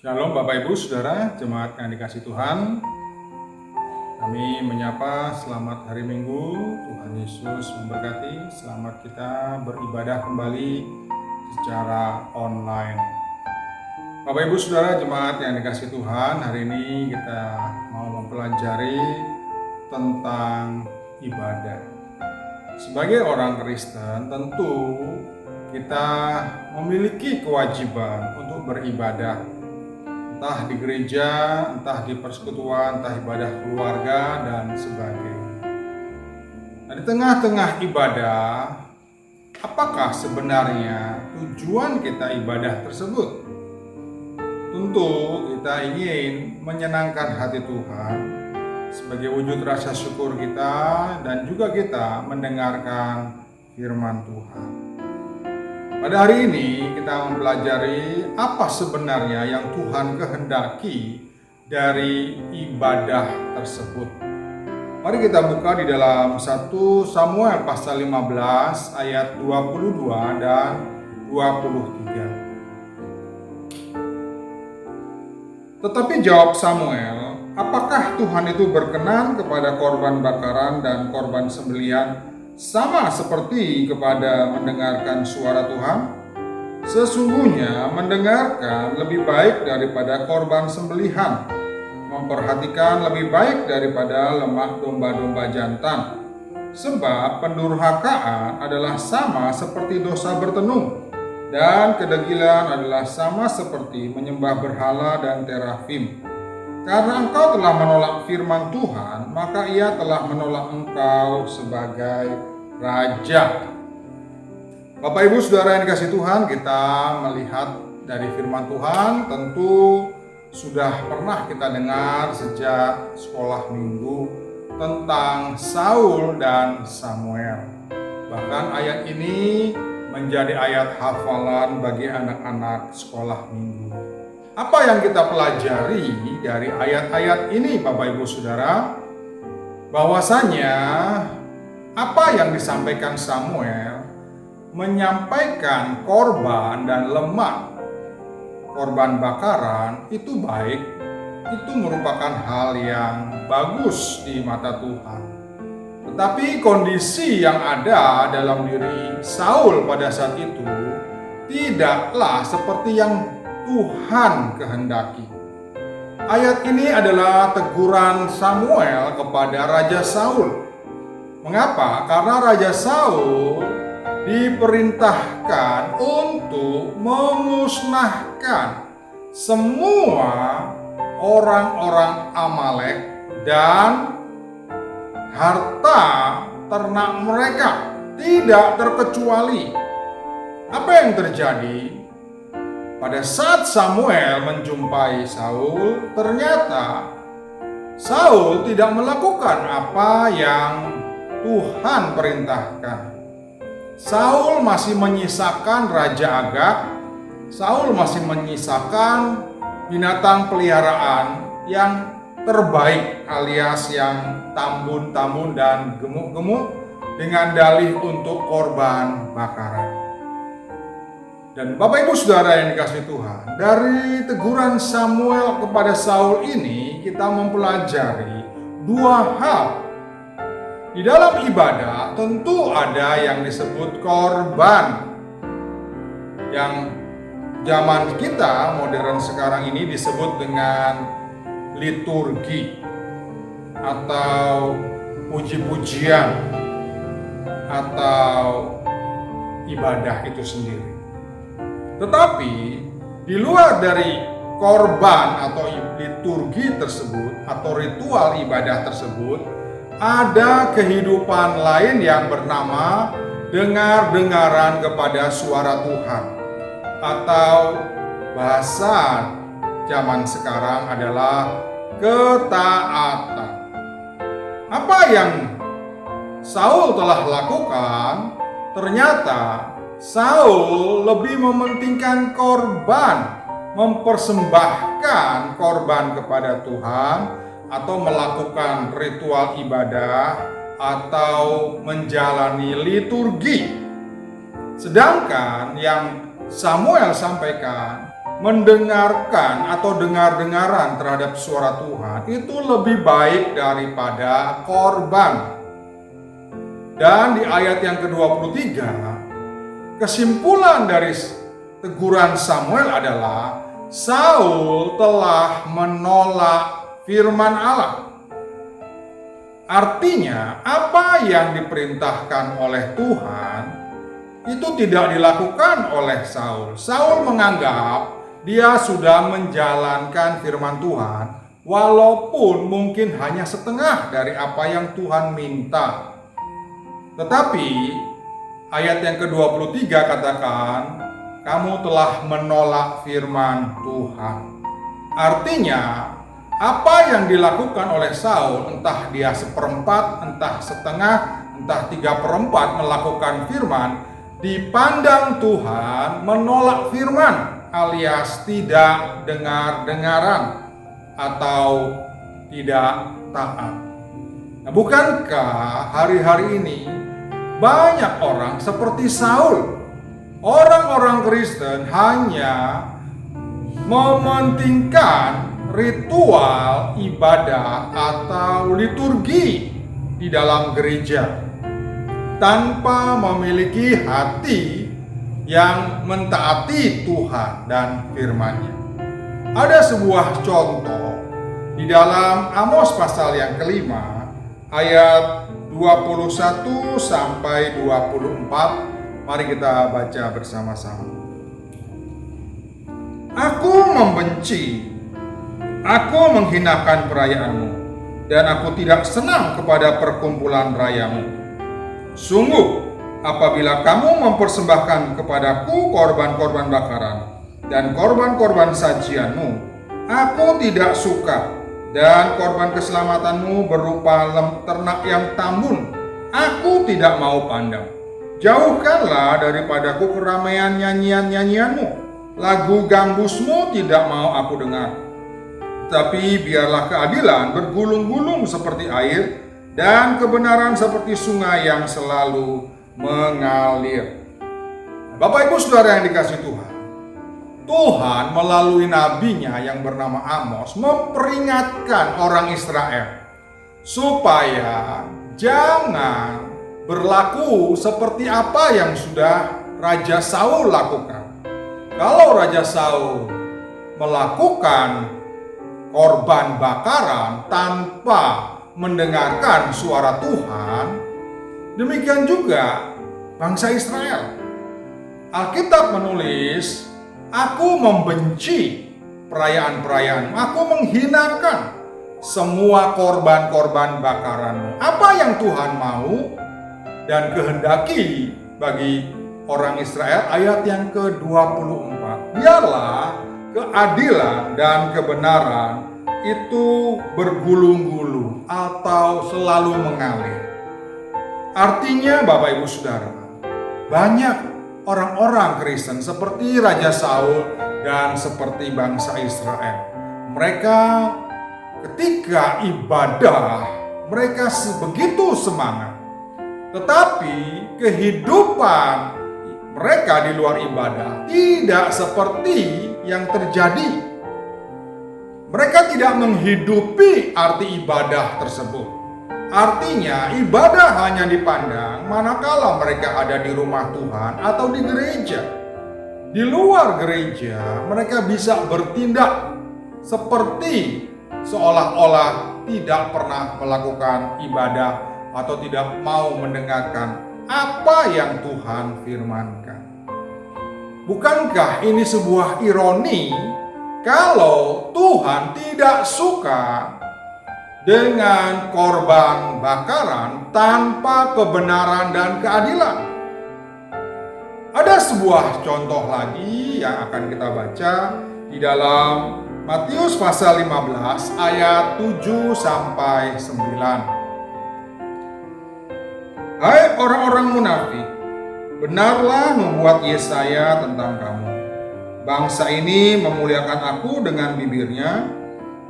Shalom Bapak Ibu Saudara, jemaat yang dikasih Tuhan. Kami menyapa selamat hari Minggu, Tuhan Yesus memberkati. Selamat kita beribadah kembali secara online. Bapak Ibu Saudara, jemaat yang dikasih Tuhan, hari ini kita mau mempelajari tentang ibadah. Sebagai orang Kristen, tentu kita memiliki kewajiban untuk beribadah, entah di gereja, entah di persekutuan, entah ibadah keluarga, dan sebagainya. Nah, di tengah-tengah ibadah, apakah sebenarnya tujuan kita ibadah tersebut? Tentu kita ingin menyenangkan hati Tuhan sebagai wujud rasa syukur kita, dan juga kita mendengarkan firman Tuhan. Pada hari ini kita mempelajari apa sebenarnya yang Tuhan kehendaki dari ibadah tersebut. Mari kita buka di dalam 1 Samuel pasal 15 ayat 22 dan 23. Tetapi jawab Samuel, apakah Tuhan itu berkenan kepada korban bakaran dan korban sembelihan sama seperti kepada mendengarkan suara Tuhan? Sesungguhnya mendengarkan lebih baik daripada korban sembelihan, memperhatikan lebih baik daripada lemak domba-domba jantan. Sebab pendurhakaan adalah sama seperti dosa bertenung, dan kedegilan adalah sama seperti menyembah berhala dan terafim. Karena engkau telah menolak firman Tuhan, maka ia telah menolak engkau sebagai raja. Bapak Ibu Saudara yang dikasih Tuhan, kita melihat dari firman Tuhan, tentu sudah pernah kita dengar sejak sekolah minggu tentang Saul dan Samuel. Bahkan ayat ini menjadi ayat hafalan bagi anak-anak sekolah minggu. Apa yang kita pelajari dari ayat-ayat ini Bapak Ibu Saudara? Bahwasanya apa yang disampaikan Samuel menyampaikan korban dan lemak korban bakaran itu baik, itu merupakan hal yang bagus di mata Tuhan. Tetapi kondisi yang ada dalam diri Saul pada saat itu tidaklah seperti yang Tuhan kehendaki. Ayat ini adalah teguran Samuel kepada Raja Saul. Mengapa? Karena Raja Saul diperintahkan untuk memusnahkan semua orang-orang Amalek dan harta ternak mereka, tidak terkecuali. Apa yang terjadi? Pada saat Samuel menjumpai Saul, ternyata Saul tidak melakukan apa yang Tuhan perintahkan. Saul masih menyisakan Raja Agag, Saul masih menyisakan binatang peliharaan yang terbaik alias yang tambun-tambun dan gemuk-gemuk dengan dalih untuk korban bakaran. Dan Bapak Ibu Saudara yang dikasihi Tuhan, dari teguran Samuel kepada Saul ini kita mempelajari dua hal. Di dalam ibadah tentu ada yang disebut korban, yang zaman kita modern sekarang ini disebut dengan liturgi atau puji-pujian atau ibadah itu sendiri. Tetapi di luar dari korban atau liturgi tersebut atau ritual ibadah tersebut, ada kehidupan lain yang bernama dengar-dengaran kepada suara Tuhan, atau bahasa zaman sekarang adalah ketaatan. Apa yang Saul telah lakukan, ternyata Saul lebih mementingkan korban, mempersembahkan korban kepada Tuhan, atau melakukan ritual ibadah, atau menjalani liturgi. Sedangkan yang Samuel sampaikan, mendengarkan atau dengar-dengaran terhadap suara Tuhan itu lebih baik daripada korban. Dan di ayat yang ke-23, kesimpulan dari teguran Samuel adalah Saul telah menolak firman Allah. Artinya, apa yang diperintahkan oleh Tuhan itu tidak dilakukan oleh Saul. Saul menganggap dia sudah menjalankan firman Tuhan, walaupun mungkin hanya setengah dari apa yang Tuhan minta. Tetapi ayat yang ke-23 katakan, kamu telah menolak firman Tuhan. Artinya, apa yang dilakukan oleh Saul, entah dia seperempat, entah setengah, entah 3/4 melakukan firman, dipandang Tuhan menolak firman, alias tidak dengar-dengaran atau tidak taat. Nah, bukankah hari-hari ini banyak orang seperti Saul? Orang-orang Kristen hanya mementingkan ritual ibadah atau liturgi di dalam gereja tanpa memiliki hati yang mentaati Tuhan dan firman-Nya. Ada sebuah contoh di dalam Amos pasal yang kelima ayat 21 sampai 24. Mari kita baca bersama-sama. Aku membenci, aku menghinakan perayaanmu, dan aku tidak senang kepada perkumpulan rayamu. Sungguh, apabila kamu mempersembahkan kepadaku korban-korban bakaran dan korban-korban sajianmu, aku tidak suka, dan korban keselamatanmu berupa ternak yang tambun, aku tidak mau pandang. Jauhkanlah daripadaku keramaian nyanyian-nyanyianmu, lagu gambusmu tidak mau aku dengar. Tapi biarlah keadilan bergulung-gulung seperti air, dan kebenaran seperti sungai yang selalu mengalir. Bapak Ibu Saudara yang dikasihi Tuhan, Tuhan melalui nabinya yang bernama Amos memperingatkan orang Israel supaya jangan berlaku seperti apa yang sudah Raja Saul lakukan. Kalau Raja Saul melakukan korban bakaran tanpa mendengarkan suara Tuhan, demikian juga bangsa Israel. Alkitab menulis, aku membenci perayaan-perayaan, aku menghinakan semua korban-korban bakaranmu. Apa yang Tuhan mau dan kehendaki bagi orang Israel, ayat yang ke-24. Biarlah keadilan dan kebenaran itu bergulung-gulung atau selalu mengalir. Artinya Bapak Ibu Saudara, banyak orang-orang Kristen seperti Raja Saul dan seperti bangsa Israel. Mereka ketika ibadah, mereka begitu semangat. Tetapi kehidupan mereka di luar ibadah tidak seperti yang terjadi. Mereka tidak menghidupi arti ibadah tersebut. Artinya ibadah hanya dipandang manakala mereka ada di rumah Tuhan atau di gereja. Di luar gereja mereka bisa bertindak seperti seolah-olah tidak pernah melakukan ibadah atau tidak mau mendengarkan apa yang Tuhan firmankan. Bukankah ini sebuah ironi kalau Tuhan tidak suka dengan korban bakaran tanpa kebenaran dan keadilan? Ada sebuah contoh lagi yang akan kita baca di dalam Matius pasal 15 ayat 7 sampai 9. Hai orang-orang munafik, benarlah membuat Yesaya tentang kamu. Bangsa ini memuliakan aku dengan bibirnya,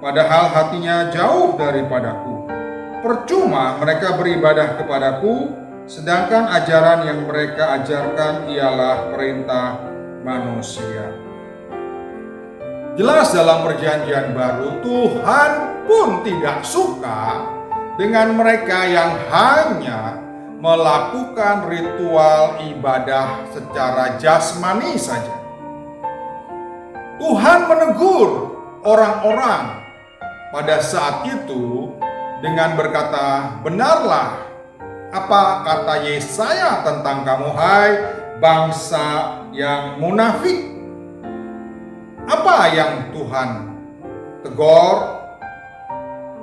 padahal hatinya jauh daripadaku. Percuma mereka beribadah kepadaku, sedangkan ajaran yang mereka ajarkan ialah perintah manusia. Jelas dalam perjanjian baru Tuhan pun tidak suka dengan mereka yang hanya melakukan ritual ibadah secara jasmani saja. Tuhan menegur orang-orang pada saat itu dengan berkata, "Benarlah apa kata Yesaya tentang kamu, hai bangsa yang munafik." Apa yang Tuhan tegur?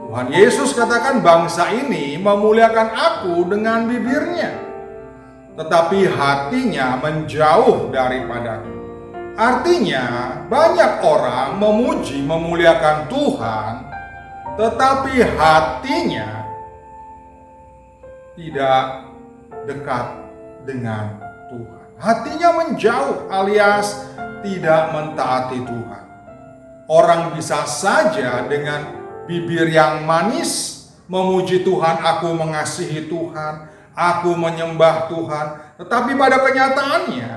Tuhan Yesus katakan, bangsa ini memuliakan aku dengan bibirnya, tetapi hatinya menjauh daripadaku. Artinya, banyak orang memuji memuliakan Tuhan, tetapi hatinya tidak dekat dengan Tuhan. Hatinya menjauh alias tidak mentaati Tuhan. Orang bisa saja dengan bibir yang manis memuji Tuhan, aku mengasihi Tuhan, aku menyembah Tuhan, tetapi pada kenyataannya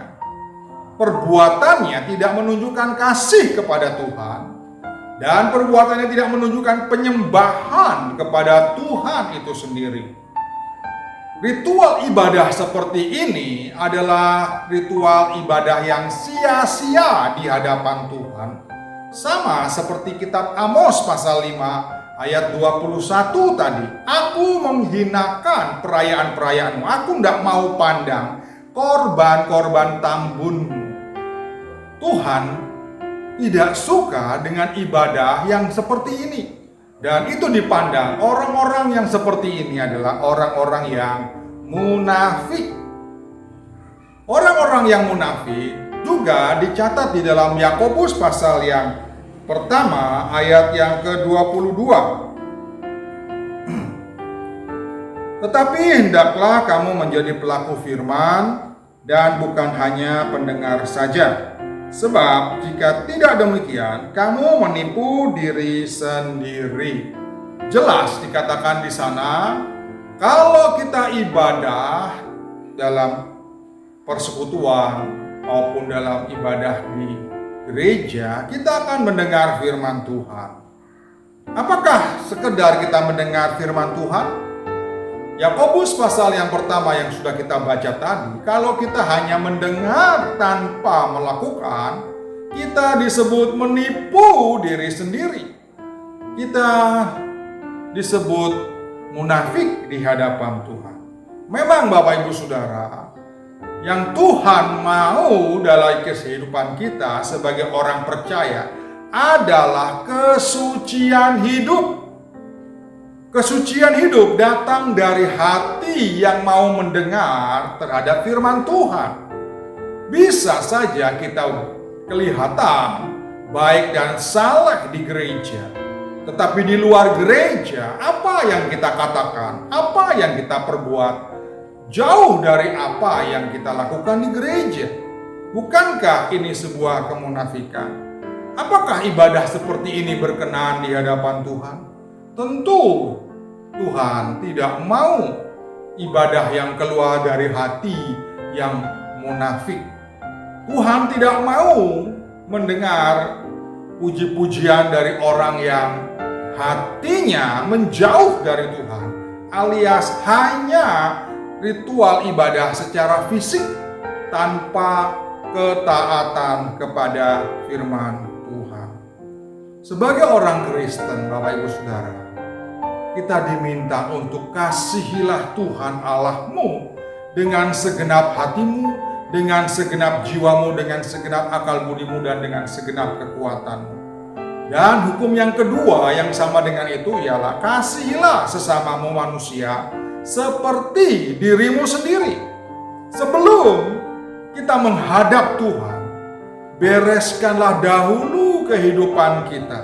perbuatannya tidak menunjukkan kasih kepada Tuhan, dan perbuatannya tidak menunjukkan penyembahan kepada Tuhan itu sendiri. Ritual ibadah seperti ini adalah ritual ibadah yang sia-sia di hadapan Tuhan. Sama seperti kitab Amos pasal 5 ayat 21 tadi. Aku menghinakan perayaan-perayaanmu. Aku tidak mau pandang korban-korban tambunmu. Tuhan tidak suka dengan ibadah yang seperti ini. Dan itu dipandang orang-orang yang seperti ini adalah orang-orang yang munafik. Orang-orang yang munafik juga dicatat di dalam Yakobus pasal yang pertama ayat yang ke-22. Tetapi hendaklah kamu menjadi pelaku firman dan bukan hanya pendengar saja. Sebab jika tidak demikian, kamu menipu diri sendiri. Jelas dikatakan di sana, kalau kita ibadah dalam persekutuan maupun dalam ibadah di gereja, kita akan mendengar firman Tuhan. Apakah sekedar kita mendengar firman Tuhan? Yakobus pasal yang pertama yang sudah kita baca tadi, kalau kita hanya mendengar tanpa melakukan, kita disebut menipu diri sendiri. Kita disebut munafik di hadapan Tuhan. Memang Bapak Ibu Saudara, yang Tuhan mau dalam kehidupan kita sebagai orang percaya adalah kesucian hidup. Kesucian hidup datang dari hati yang mau mendengar terhadap firman Tuhan. Bisa saja kita kelihatan baik dan saleh di gereja, tetapi di luar gereja apa yang kita katakan, apa yang kita perbuat jauh dari apa yang kita lakukan di gereja. Bukankah ini sebuah kemunafikan? Apakah ibadah seperti ini berkenan di hadapan Tuhan? Tentu Tuhan tidak mau ibadah yang keluar dari hati yang munafik. Tuhan tidak mau mendengar puji-pujian dari orang yang hatinya menjauh dari Tuhan, alias hanya ritual ibadah secara fisik tanpa ketaatan kepada firman Tuhan. Sebagai orang Kristen, Bapak Ibu Saudara, kita diminta untuk kasihilah Tuhan Allahmu dengan segenap hatimu, dengan segenap jiwamu, dengan segenap akal budimu, dan dengan segenap kekuatanmu. Dan hukum yang kedua yang sama dengan itu ialah kasihilah sesamamu manusia seperti dirimu sendiri. Sebelum kita menghadap Tuhan, bereskanlah dahulu kehidupan kita.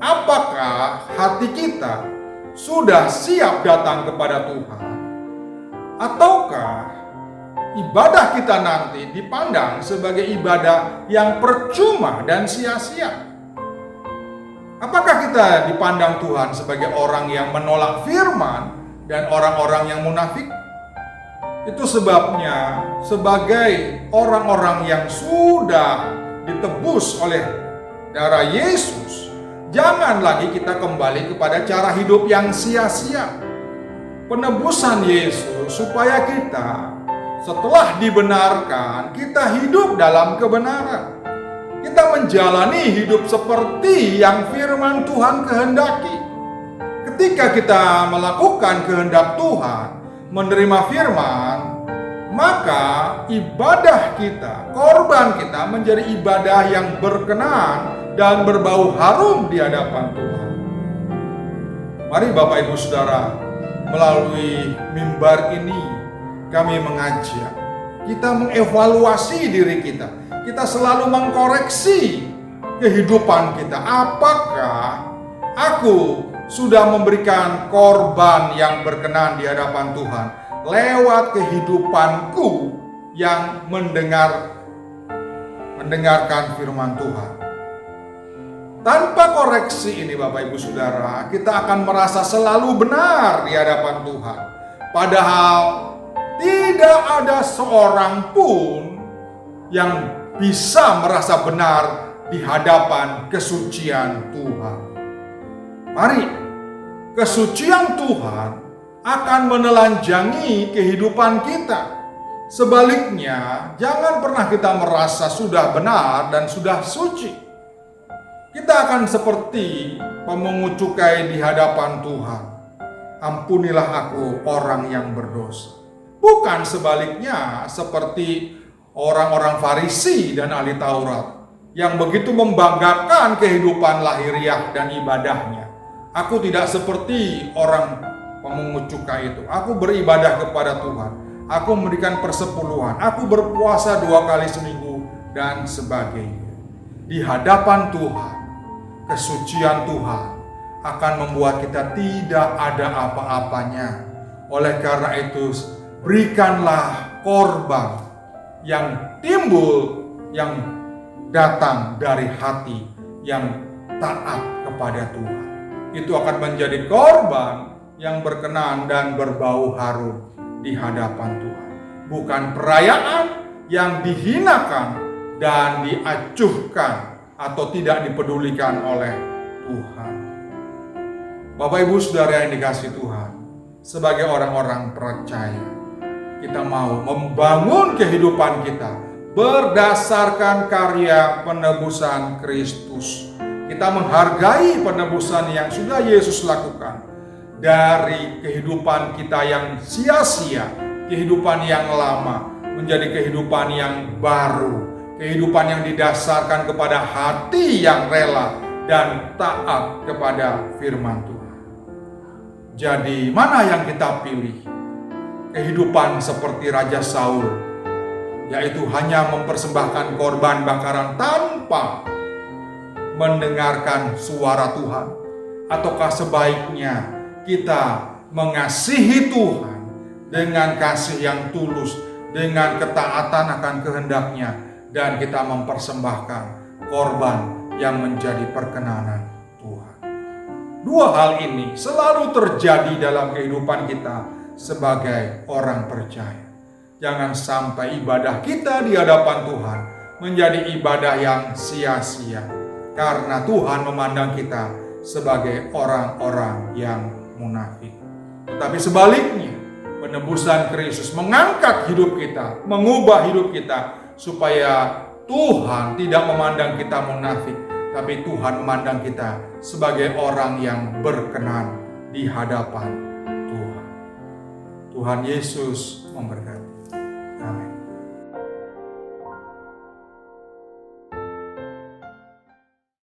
Apakah hati kita sudah siap datang kepada Tuhan? Ataukah ibadah kita nanti dipandang sebagai ibadah yang percuma dan sia-sia? Apakah kita dipandang Tuhan sebagai orang yang menolak firman dan orang-orang yang munafik? Itu sebabnya sebagai orang-orang yang sudah ditebus oleh darah Yesus, jangan lagi kita kembali kepada cara hidup yang sia-sia. Penebusan Yesus supaya kita setelah dibenarkan, kita hidup dalam kebenaran. Kita menjalani hidup seperti yang firman Tuhan kehendaki. Ketika kita melakukan kehendak Tuhan, menerima firman, maka ibadah kita, korban kita menjadi ibadah yang berkenan dan berbau harum di hadapan Tuhan. Mari Bapak Ibu Saudara, melalui mimbar ini kami mengajak, kita mengevaluasi diri kita. Kita selalu mengkoreksi kehidupan kita. Apakah aku sudah memberikan korban yang berkenan di hadapan Tuhan lewat kehidupanku yang mendengarkan firman Tuhan? Tanpa koreksi ini Bapak Ibu Saudara, kita akan merasa selalu benar di hadapan Tuhan. Padahal tidak ada seorang pun yang bisa merasa benar di hadapan kesucian Tuhan. Mari, kesucian Tuhan akan menelanjangi kehidupan kita. Sebaliknya, jangan pernah kita merasa sudah benar dan sudah suci. Kita akan seperti pemungut cukai di hadapan Tuhan. Ampunilah aku orang yang berdosa. Bukan sebaliknya seperti orang-orang Farisi dan ahli Taurat yang begitu membanggakan kehidupan lahiriah dan ibadahnya. Aku tidak seperti orang pemungut cukai itu. Aku beribadah kepada Tuhan. Aku memberikan persepuluhan. Aku berpuasa 2 kali seminggu dan sebagainya. Di hadapan Tuhan, kesucian Tuhan akan membuat kita tidak ada apa-apanya. Oleh karena itu, berikanlah korban yang timbul, yang datang dari hati yang taat kepada Tuhan. Itu akan menjadi korban yang berkenan dan berbau harum di hadapan Tuhan. Bukan perayaan yang dihinakan dan diacuhkan atau tidak dipedulikan oleh Tuhan. Bapak Ibu Saudara yang dikasihi Tuhan, sebagai orang-orang percaya, kita mau membangun kehidupan kita berdasarkan karya penebusan Kristus. Kita menghargai penebusan yang sudah Yesus lakukan. Dari kehidupan kita yang sia-sia, kehidupan yang lama, menjadi kehidupan yang baru. Kehidupan yang didasarkan kepada hati yang rela dan taat kepada firman Tuhan. Jadi mana yang kita pilih? Kehidupan seperti Raja Saul, yaitu hanya mempersembahkan korban bakaran tanpa mendengarkan suara Tuhan, ataukah sebaiknya kita mengasihi Tuhan dengan kasih yang tulus, dengan ketaatan akan kehendaknya, dan kita mempersembahkan korban yang menjadi perkenanan Tuhan. Dua hal ini selalu terjadi dalam kehidupan kita sebagai orang percaya. Jangan sampai ibadah kita di hadapan Tuhan menjadi ibadah yang sia-sia, karena Tuhan memandang kita sebagai orang-orang yang munafik. Tetapi sebaliknya, penebusan Kristus mengangkat hidup kita, mengubah hidup kita, supaya Tuhan tidak memandang kita munafik, tapi Tuhan memandang kita sebagai orang yang berkenan di hadapan Tuhan. Tuhan Yesus memberkati.